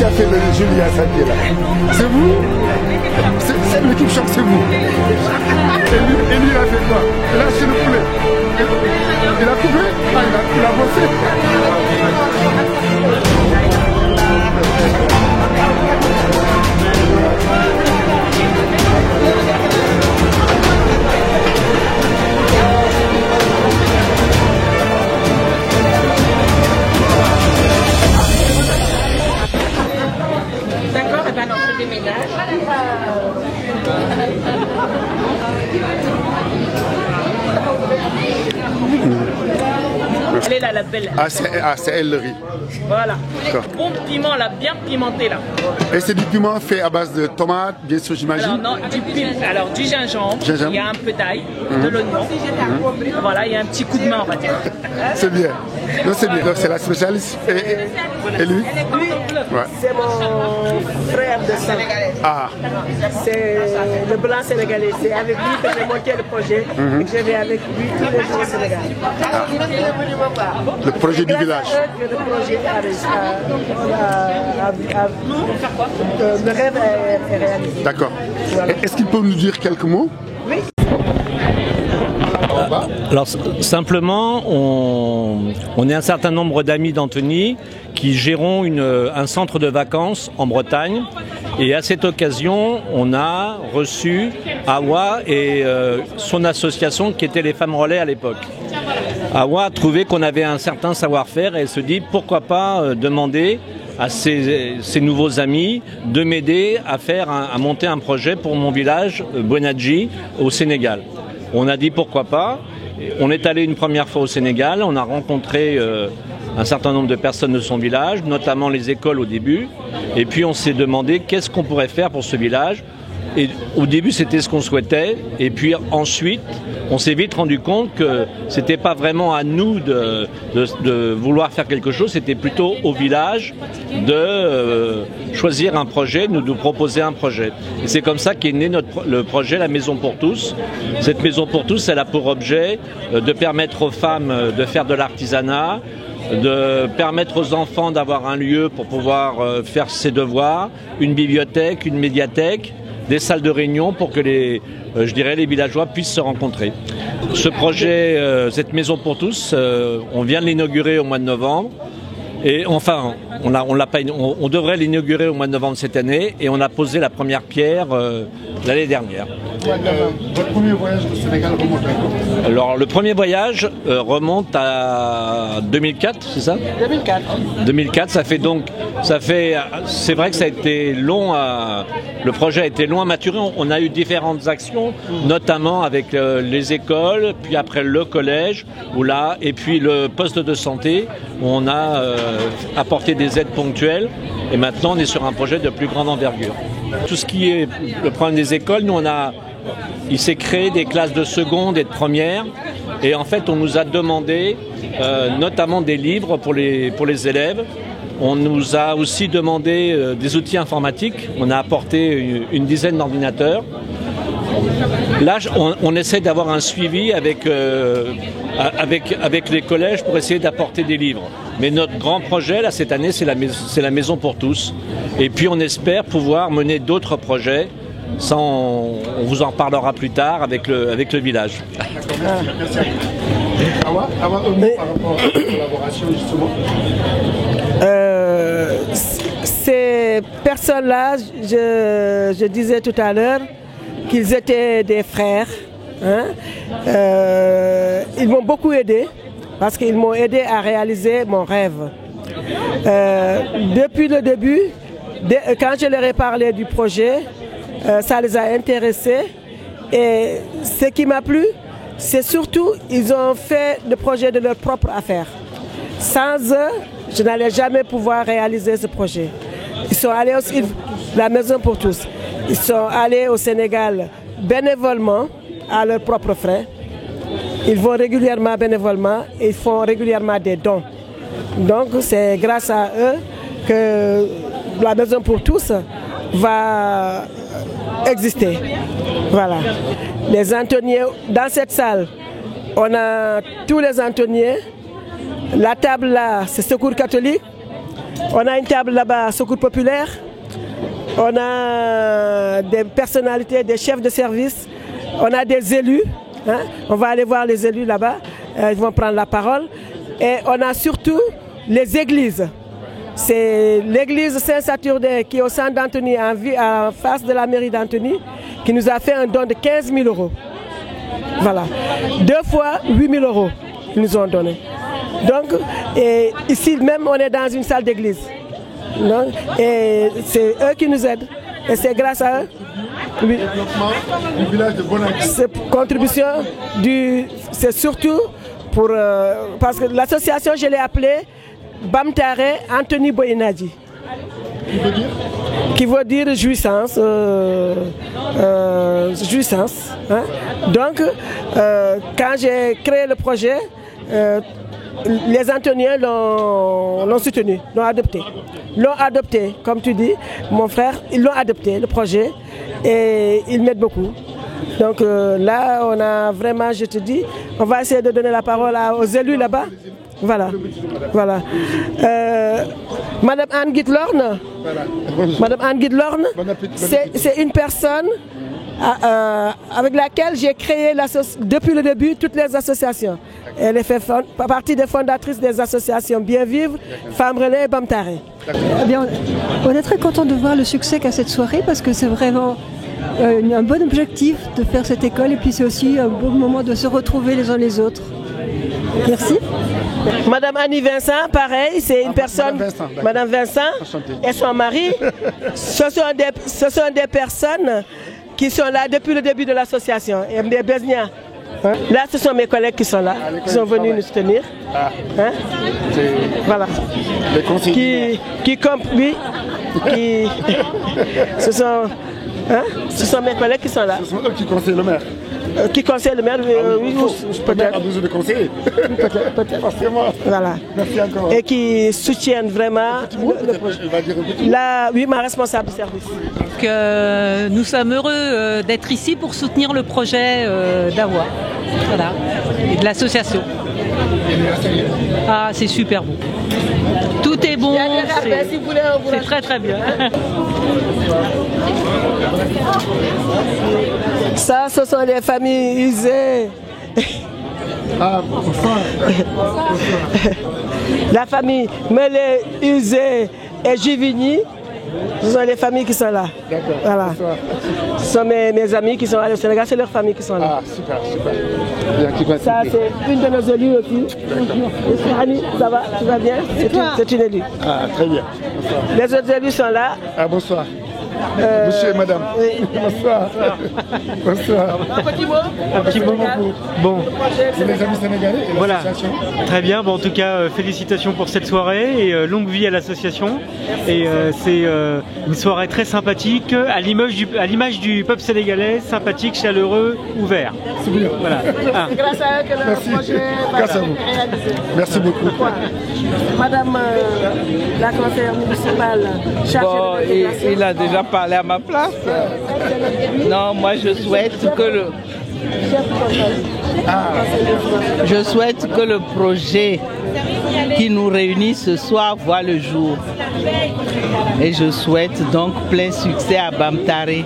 qui a fait le Julia Sandier là? C'est vous? C'est l'équipe choc, c'est vous. Et lui, il a fait quoi? Il a acheté le poulet. Il a coupé? Ah, il a bossé. D'accord, et bien non, je déménage. Elle est là, la belle. Ah, c'est elle le riz. Voilà. Bon piment là, bien pimenté là. Et c'est du piment fait à base de tomates, bien sûr, j'imagine. Alors, non, du gingembre, il y a un peu d'ail, de l'oignon. Voilà, il y a un petit coup de main, on va dire. C'est bien. Non, c'est bien. Donc, c'est la spécialiste. Et lui? Ouais. C'est mon frère de sang. Ah. C'est le blanc sénégalais. C'est avec lui que j'ai monté le projet. Et que je vais avec lui tous les jours au Sénégal. Ah. Le projet du village. Le projet le rêve est réalisé. D'accord. Voilà. Est-ce qu'il peut nous dire quelques mots? Oui. Alors simplement, on est un certain nombre d'amis d'Anthony qui gérons un centre de vacances en Bretagne. Et à cette occasion, on a reçu Awa et son association qui était les Femmes Relais à l'époque. Awa a trouvé qu'on avait un certain savoir-faire et elle se dit pourquoi pas demander à ses nouveaux amis de m'aider à monter un projet pour mon village Bonadji au Sénégal. On a dit pourquoi pas. On est allé une première fois au Sénégal, on a rencontré un certain nombre de personnes de son village, notamment les écoles au début. Et puis on s'est demandé qu'est-ce qu'on pourrait faire pour ce village. Et au début c'était ce qu'on souhaitait. Et puis ensuite on s'est vite rendu compte que c'était pas vraiment à nous de vouloir faire quelque chose, c'était plutôt au village de choisir un projet, de nous proposer un projet. Et c'est comme ça qu'est né le projet La Maison pour tous. Cette Maison pour tous, elle a pour objet de permettre aux femmes de faire de l'artisanat, de permettre aux enfants d'avoir un lieu pour pouvoir faire ses devoirs, une bibliothèque, une médiathèque, des salles de réunion pour que les villageois puissent se rencontrer. Ce projet, cette Maison pour tous, on vient de l'inaugurer au mois de novembre. Et enfin, on devrait l'inaugurer au mois de novembre cette année et on a posé la première pierre l'année dernière. Votre premier voyage au Sénégal remonte à quand? Alors le premier voyage remonte à 2004, c'est ça? 2004. 2004, c'est vrai que ça a été long le projet a été long à maturer. On a eu différentes actions, notamment avec les écoles, puis après le collège, et puis le poste de santé, où on a apporté des aides ponctuelles. Et maintenant, on est sur un projet de plus grande envergure. Tout ce qui est le problème des écoles, il s'est créé des classes de seconde et de première. Et en fait, on nous a demandé notamment des livres pour les élèves. On nous a aussi demandé des outils informatiques. On a apporté une dizaine d'ordinateurs. Là, on essaie d'avoir un suivi avec les collèges pour essayer d'apporter des livres. Mais notre grand projet, là, cette année, c'est la Maison pour tous. Et puis, on espère pouvoir mener d'autres projets. Ça, on vous en parlera plus tard avec le village. Awa, un mot par rapport à la collaboration, justement. Ces personnes-là, je disais tout à l'heure qu'ils étaient des frères. Ils m'ont beaucoup aidé parce qu'ils m'ont aidé à réaliser mon rêve. Depuis le début, quand je leur ai parlé du projet, ça les a intéressés. Et ce qui m'a plu, c'est surtout qu'ils ont fait le projet de leur propre affaire. Sans eux, je n'allais jamais pouvoir réaliser ce projet. Ils sont allés aussi, la Maison pour tous, ils sont allés au Sénégal bénévolement, à leurs propres frais. Ils vont régulièrement bénévolement et ils font régulièrement des dons. Donc c'est grâce à eux que la Maison pour tous va exister. Voilà. Les entonniers, dans cette salle, on a tous les entonniers. La table là, c'est Secours catholique. On a une table là-bas à Secours Populaire. On a des personnalités, des chefs de service. On a des élus. Hein. On va aller voir les élus là-bas. Ils vont prendre la parole. Et on a surtout les églises. C'est l'église Saint-Saturnin qui est au centre d'Antony, en face de la mairie d'Antony, qui nous a fait un don de 15 000 €. Voilà. 2 fois 8 000 € ils nous ont donné. Donc, et ici même, on est dans une salle d'église. Et c'est eux qui nous aident. Et c'est grâce à eux. Oui. Cette contribution, c'est surtout pour... parce que l'association, je l'ai appelée Bamtare Antony Boyenadji. Qui veut dire jouissance. Jouissance. Hein. Donc, quand j'ai créé le projet, les Antoniens l'ont soutenu, l'ont adopté. L'ont adopté, comme tu dis, mon frère, ils l'ont adopté, le projet, et ils m'aident beaucoup. Donc là, on a vraiment, je te dis, on va essayer de donner la parole aux élus là-bas. Voilà. Voilà. Madame Anne Guitlorne, Madame Anne Guitlorne, c'est une personne avec laquelle j'ai créé depuis le début toutes les associations. Elle fait partie des fondatrices des associations Bien Vivre, Femmes Relais et Bamtare. Eh bien, on est très content de voir le succès qu'a cette soirée parce que c'est vraiment un bon objectif de faire cette école et puis c'est aussi un bon moment de se retrouver les uns les autres. Merci. Madame Annie Vincent, pareil, c'est une personne, Madame Vincent et son mari, ce sont des personnes qui sont là depuis le début de l'association, MD Besnia. Hein? Là, ce sont mes collègues qui sont là, qui sont venus nous soutenir. Hein? Voilà. Les conseillers. Ce sont mes collègues qui sont là. Ce sont eux qui conseillent le maire. Qui conseille le maire, oui, peut-être. A besoin de conseiller. Peut-être. Forcément. Voilà. Merci encore. Et qui soutiennent vraiment le projet. Oui, ma responsable de service. Nous sommes heureux d'être ici pour soutenir le projet d'Awa. Voilà. Et de l'association. Ah, c'est super beau. Tout est bon. C'est très très bien. Ça, ce sont les familles usées. Ah, bonsoir. La famille Melé, Usé et Juvigny, ce sont les familles qui sont là. D'accord. Voilà. Ce sont mes amis qui sont allés au Sénégal, c'est leurs familles qui sont là. Ah, super, super. Bien, ça, c'est une de nos élus aussi. Annie, ça va? Tu vas bien? C'est une élue. Ah, très bien. Bonsoir. Les autres élus sont là. Ah, bonsoir. Monsieur et madame. Oui. Bonsoir. Bonsoir. Un petit mot. Un petit mot beaucoup. Bon. C'est les amis sénégalais et voilà. l'association. Très bien. Bon, en tout cas, félicitations pour cette soirée et longue vie à l'association. Et c'est une soirée très sympathique, à l'image du peuple sénégalais, sympathique, chaleureux, ouvert. C'est bien. Voilà. Ah. C'est grâce à eux que le projet va être réalisé. Merci beaucoup. Madame la conseillère municipale chargée de l'éducation. Il a déjà parlé à ma place. Non, moi je souhaite que le projet qui nous réunit ce soir voit le jour. Et je souhaite donc plein succès à Bamtare,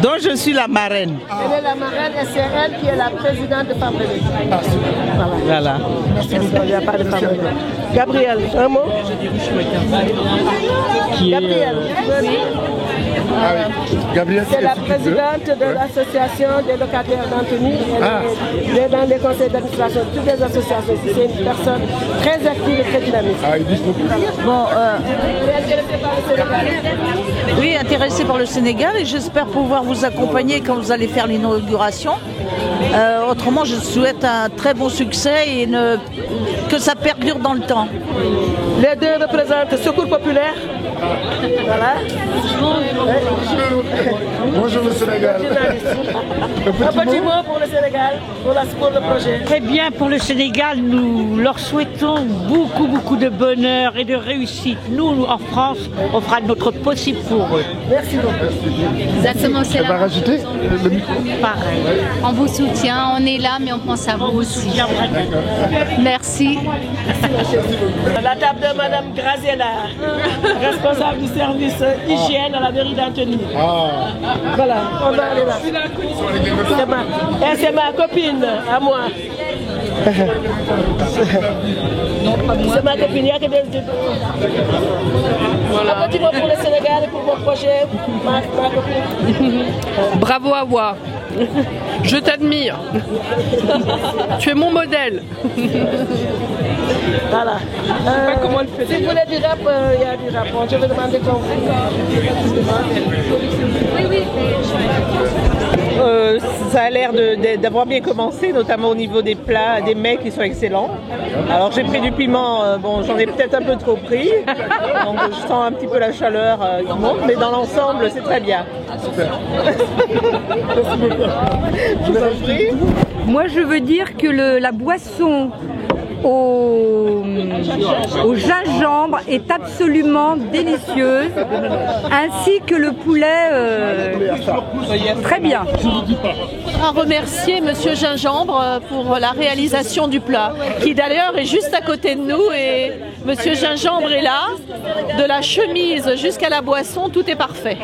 dont je suis la marraine. Elle est la marraine et c'est elle qui est la présidente de Femmes Relais. Voilà. Il n'y a pas de Femmes Relais. Gabriel, un mot? Gabriel. Ah oui. Gabriel, c'est la présidente de l'association des locataires d'Antony. Elle est dans les conseils d'administration de toutes les associations. C'est une personne très active et très dynamique. Ah, ils disent beaucoup. Bon, Oui, intéressé par le Sénégal et j'espère pouvoir vous accompagner quand vous allez faire l'inauguration. Autrement, je souhaite un très bon succès et que ça perdure dans le temps. Les deux représentent Secours Populaire. Voilà. Bonjour le Sénégal. Un petit mot pour le Sénégal, pour le projet. Très bien, pour le Sénégal, nous leur souhaitons beaucoup de bonheur et de réussite. Nous, en France, on fera notre possible pour eux. Merci beaucoup. Exactement, c'est là. On va rajouter le micro. Pareil. On vous soutient, on est là, mais on pense à vous aussi. Merci. La table de Madame Graziella, responsable du service hygiène à la mairie d'Antony. Voilà, on va aller là. C'est ma copine, à moi. C'est ma copine, il y a que des... Voilà. Un petit mot pour le Sénégal et pour mon projet, ma copine. Bravo Awa, je t'admire. Tu es mon modèle. Voilà. Comment elle fait. Si vous voulez du rap, il y a du rap. Je vais demander qu'on vous. Ça a l'air d'avoir bien commencé, notamment au niveau des plats, des mets qui sont excellents. Alors j'ai pris du piment, bon j'en ai peut-être un peu trop pris, donc je sens un petit peu la chaleur qui monte, mais dans l'ensemble c'est très bien. Super. Je vous en prie. Moi je veux dire que la boisson au gingembre est absolument délicieuse, ainsi que le poulet très bien. Je voudrais remercier Monsieur Gingembre pour la réalisation du plat, qui d'ailleurs est juste à côté de nous, et Monsieur Gingembre est là, de la chemise jusqu'à la boisson, tout est parfait.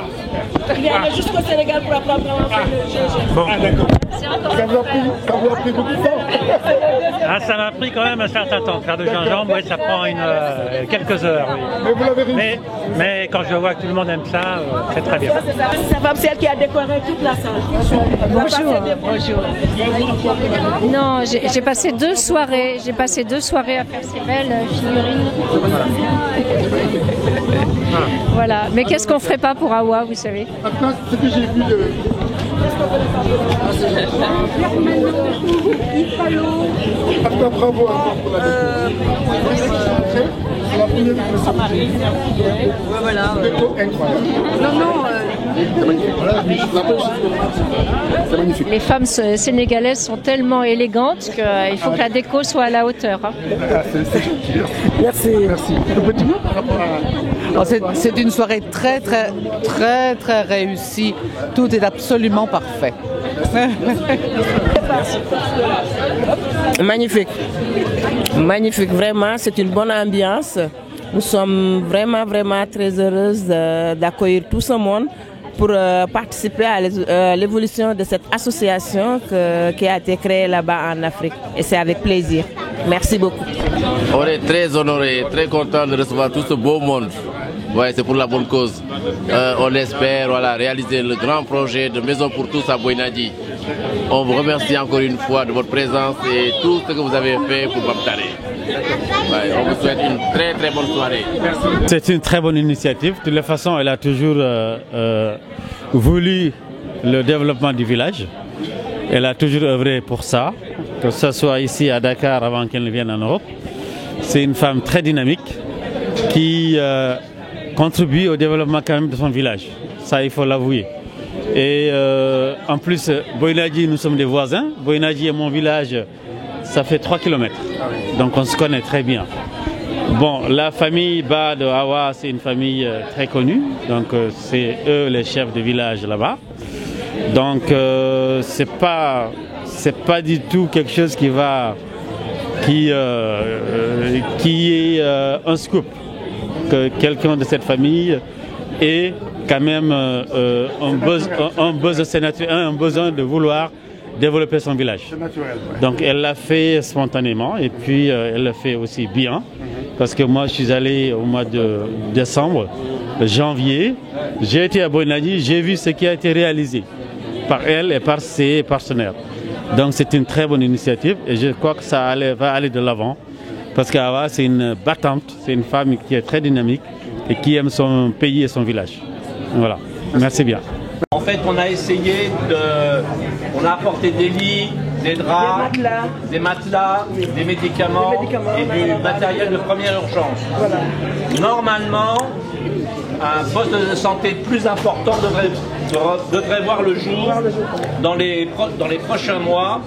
Il est allé jusqu'au Sénégal pour apprendre à faire le gingembre. Bon, d'accord. Ça vous a pris beaucoup de temps. Ça m'a pris quand même un certain temps. Faire du gingembre, oui, ça prend quelques heures. Oui. Mais vous l'avez réussi. Mais quand je vois que tout le monde aime ça, c'est très bien. Sa femme, c'est elle qui a décoré toute la salle. Bonjour. Non, j'ai passé 2 soirées. J'ai passé 2 soirées à faire ces belles figurines. Voilà. Mais qu'est-ce qu'on ferait pas pour Awa, vous savez? Maintenant, ce que j'ai vu de... Bravo pour la c'est la première voilà. Incroyable. Non. C'est magnifique. Les femmes sénégalaises sont tellement élégantes qu'il faut que la déco soit à la hauteur. Hein. Merci. Merci. Un petit mot par rapport à... C'est une soirée très réussie. Tout est absolument parfait. Magnifique. Magnifique, vraiment, c'est une bonne ambiance. Nous sommes vraiment très heureuses d'accueillir tout ce monde pour participer à l'évolution de cette association qui a été créée là-bas en Afrique. Et c'est avec plaisir. Merci beaucoup. On est très honorés, très contents de recevoir tout ce beau monde. Ouais, c'est pour la bonne cause. On espère réaliser le grand projet de Maison pour tous à Boinadi. On vous remercie encore une fois de votre présence et tout ce que vous avez fait pour Bamtare. Ouais, on vous souhaite une très bonne soirée. C'est une très bonne initiative. De toute façon, elle a toujours voulu le développement du village. Elle a toujours œuvré pour ça, que ce soit ici à Dakar avant qu'elle ne vienne en Europe. C'est une femme très dynamique qui contribue au développement quand même de son village. Ça, il faut l'avouer. Et en plus, Boinadi, nous sommes des voisins. Boinadi est mon village, ça fait 3 km. Donc on se connaît très bien. Bon, la famille Ba de Awa, c'est une famille très connue. Donc c'est eux les chefs de village là-bas. Donc c'est pas du tout quelque chose qui est un scoop. Que quelqu'un de cette famille ait quand même un besoin de vouloir développer son village. C'est naturel. Ouais. Donc elle l'a fait spontanément et puis elle le fait aussi bien. Parce que moi je suis allé au mois de décembre, de janvier, j'ai été à Boinadi, j'ai vu ce qui a été réalisé par elle et par ses partenaires. Donc c'est une très bonne initiative et je crois que ça va aller de l'avant. Parce qu'Awa, c'est une battante, c'est une femme qui est très dynamique et qui aime son pays et son village. Voilà, merci bien. En fait, on a essayé on a apporté des lits, des draps, des matelas, des médicaments et du matériel de première urgence. Voilà. Normalement, un poste de santé plus important devrait voir le jour dans les prochains mois.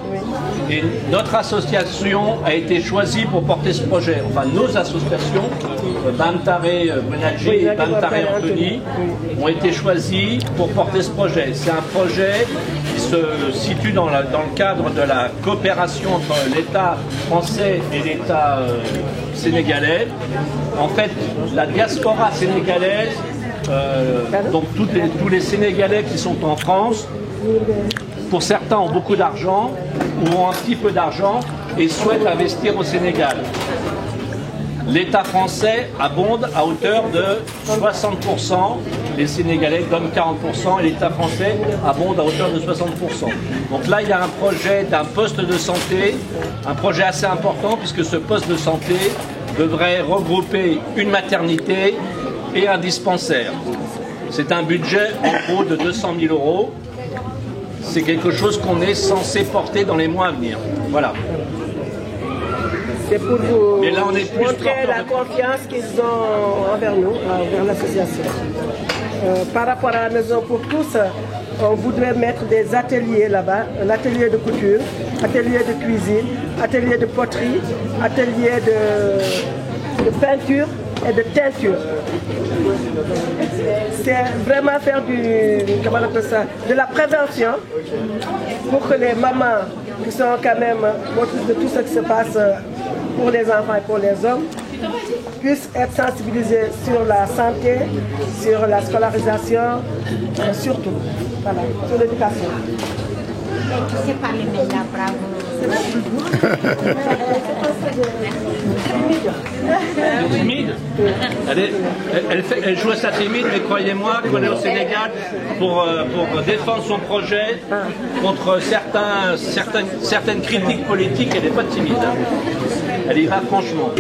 Et notre association a été choisie pour porter ce projet. Enfin, nos associations, Bamtare Boinadi et Bamtare Antony, ont été choisies pour porter ce projet. C'est un projet qui se situe dans le cadre de la coopération entre l'État français et l'État sénégalais. En fait, la diaspora sénégalaise, donc tous les Sénégalais qui sont en France, pour certains ont beaucoup d'argent ou ont un petit peu d'argent et souhaitent investir au Sénégal. L'État français abonde à hauteur de 60%, les Sénégalais donnent 40% et l'État français abonde à hauteur de 60%. Donc là, il y a un projet d'un poste de santé, un projet assez important puisque ce poste de santé devrait regrouper une maternité et un dispensaire. C'est un budget en gros de 200 000 €. C'est quelque chose qu'on est censé porter dans les mois à venir. Voilà. C'est pour vous mais là, on est plus montrer la confiance qu'ils ont envers nous, envers l'association. Par rapport à la Maison pour tous, on voudrait mettre des ateliers là-bas, un atelier de couture, atelier de cuisine, atelier de poterie, atelier de peinture et de teinture. C'est vraiment faire de la prévention pour que les mamans qui sont quand même motrices de tout ce qui se passe pour les enfants et pour les hommes puissent être sensibilisés sur la santé, sur la scolarisation, surtout, voilà, sur l'éducation. Tu sais parler maintenant, bravo. Timide. Elle joue à sa timide, mais croyez-moi qu'on est au Sénégal pour défendre son projet contre certaines critiques politiques. Elle n'est pas timide. Elle y va franchement.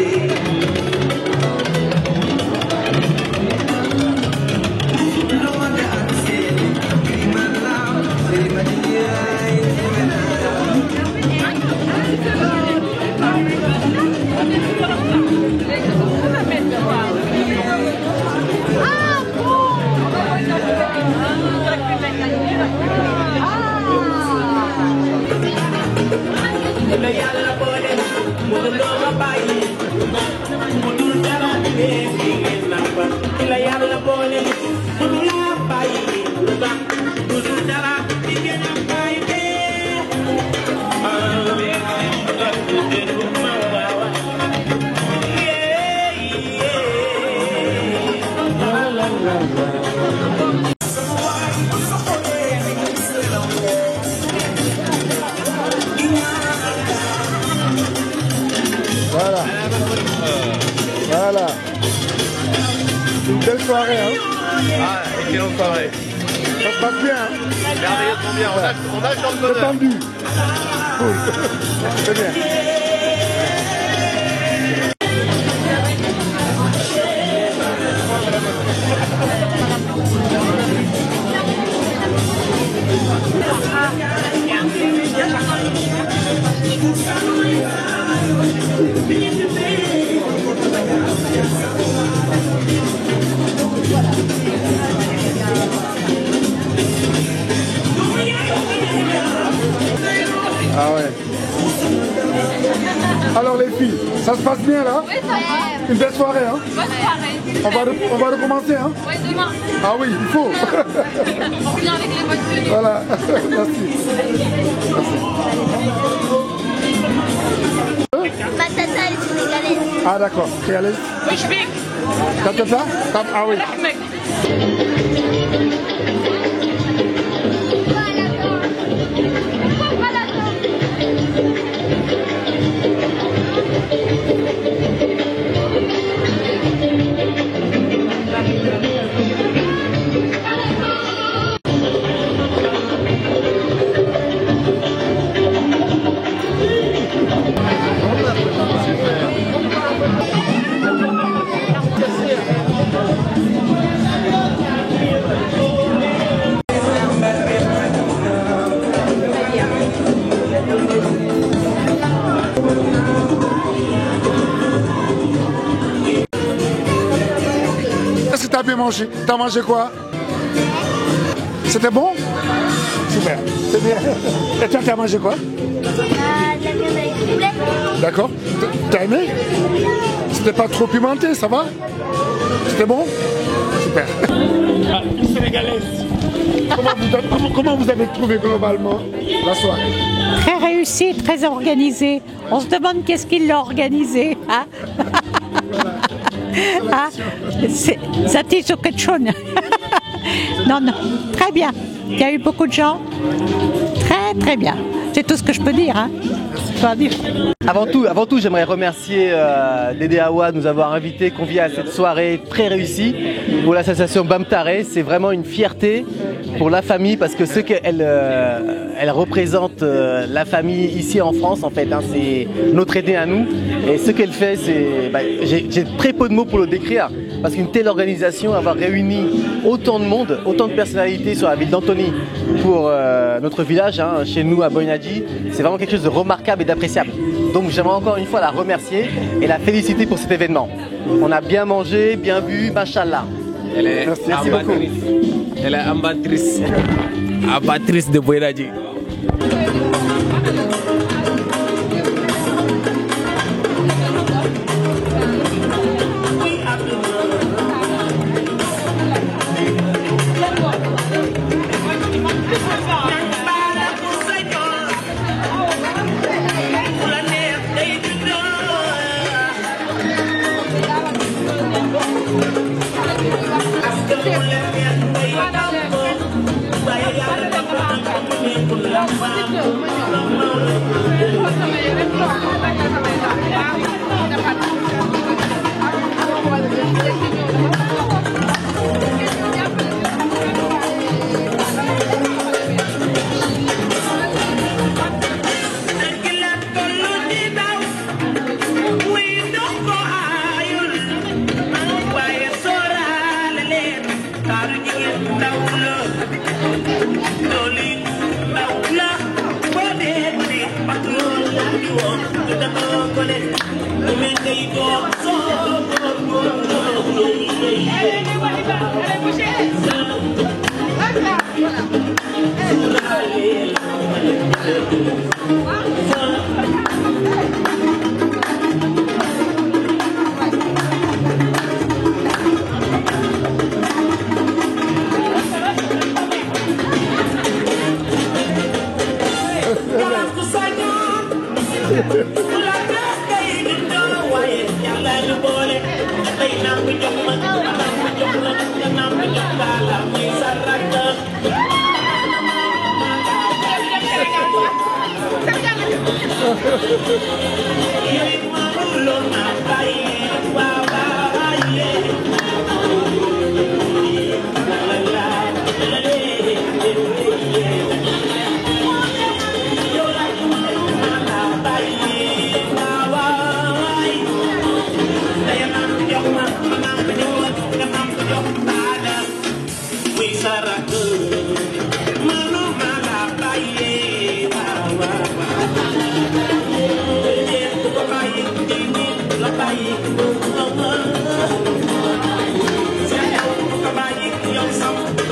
Voilà. Voilà. Une belle soirée, hein? Ah, excellente soirée. Ça se passe bien, hein? Merveilleusement bien. On nage dans le bonheur. C'est tendu. Cool. C'est bien. Ah ouais. Alors les filles, ça se passe bien là? Oui, ça va. Une belle soirée, hein? Bonne soirée. On va recommencer, hein? Oui, demain. Ah oui, il faut. On revient avec les bonnes tenues. Voilà, merci. Ma tata est sénégalaise. Ah d'accord, t'es à l'aise? Oui, je vais. Ta tata? Ah oui. Est-ce que t'as bien mangé? T'as mangé quoi? C'était bon? Super, c'est bien. Et toi, t'as mangé quoi? D'accord. T'as aimé? C'était pas trop pimenté, ça va? C'était bon? Super. Ah, une sénégalaise. Comment vous avez trouvé globalement la soirée? Très réussi, très organisé. On se demande qu'est-ce qui l'a organisé. Hein? Ah, Zati Soketchon. Non, très bien. Il y a eu beaucoup de gens. Très bien. C'est tout ce que je peux dire. Hein. Avant tout, j'aimerais remercier Dédé Awa de nous avoir invités, conviés à cette soirée très réussie pour l'association Bamtare. C'est vraiment une fierté pour la famille parce que ce qu'elle représente la famille ici en France, en fait, hein, c'est notre aîné à nous. Et ce qu'elle fait, c'est, j'ai très peu de mots pour le décrire parce qu'une telle organisation, avoir réuni autant de monde, autant de personnalités sur la ville d'Antony pour notre village, hein, chez nous à Boinadji, c'est vraiment quelque chose de remarquable et d'appréciable. Donc j'aimerais encore une fois la remercier et la féliciter pour cet événement. On a bien mangé, bien bu, machallah. Merci beaucoup. Elle est ambassadrice de Boinadji.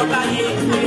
Bye.